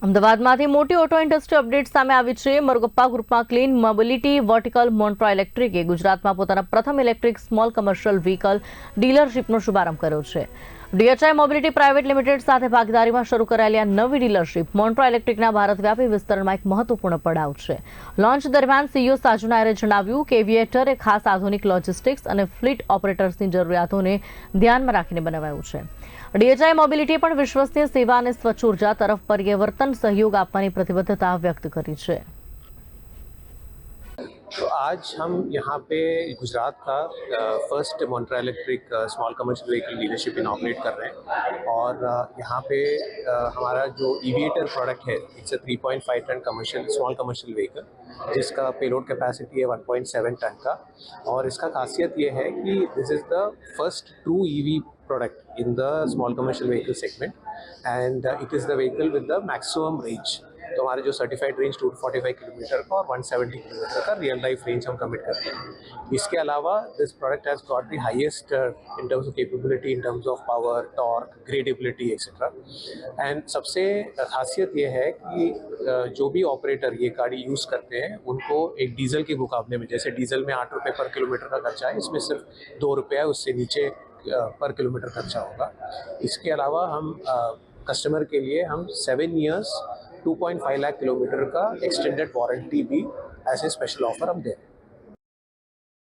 અમદાવાદમાંથી મોટી auto industry update સામે આવી છે। મરગપ્પા ગ્રુપમાં ક્લીન મોબિલિટી વર્ટિકલ મોન્ટ્રા ઇલેક્ટ્રિકે ગુજરાતમાં પોતાના પ્રથમ ઇલેક્ટ્રિક સ્મોલ કમર્શિયલ વ્હીકલ ડીલરશીપનો શુભારંભ કર્યો છે। ડીએચઆઈ મોબિલિટી પ્રાઇવેટ લિમિટેડ સાથે ભાગીદારીમાં શરૂ કરાયેલી આ નવી ડીલરશીપ મોન્ટ્રા ઇલેક્ટ્રિકના ભારતવ્યાપી વિસ્તરણમાં એક મહત્વપૂર્ણ પડાવ છે। લોન્ચ દરમિયાન સીઈઓ સાજુ નાયરે જણાવ્યું કે એવિએટર એ ખાસ આધુનિક લોજિસ્ટિક્સ અને ફ્લીટ ઓપરેટર્સની જરૂરિયાતોને ધ્યાનમાં રાખીને બનાવાયું છે। ડીએચઆઈ મોબિલિટી પણ વિશ્વસનીય સેવા અને સ્વચ્છ ઉર્જા તરફ પરિવર્તન सहयोग આપવાની प्रतिबद्धता व्यक्त करी है। तो आज हम यहाँ पे गुजरात का first Montra electric small commercial vehicle dealership इनॉपरेट कर रहे हैं और यहाँ पे हमारा जो इविएटर प्रोडक्ट है it's a 3.5 ton commercial small commercial vehicle जिसका पेलोड कैपेसिटी है 1.7 टन का। और इसका खासियत ये है कि this is the first true EV product in the small commercial vehicle segment and it is the vehicle with the maximum range. तो हमारे जो सर्टिफाइड रेंज 245 किलोमीटर का और 170 किलोमीटर का रियल लाइफ रेंज हम कमिट करते हैं। इसके अलावा this product has got the highest in terms of capability, in terms of power, torque, gradability etcetera. And सबसे खासियत ये है कि जो भी ऑपरेटर ये गाड़ी यूज़ करते हैं उनको एक डीजल के मुकाबले में, जैसे डीजल में 8 रुपये पर किलोमीटर का खर्चा है, इसमें सिर्फ 2 रुपये उससे नीचे पर किलोमीटर खर्चा होगा। इसके अलावा हम कस्टमर के लिए हम 7 ईयर्स 2.5 लाख किलोमीटर का एक्सटेंडेड वारंटी भी ऐसे स्पेशल ऑफर हम दें।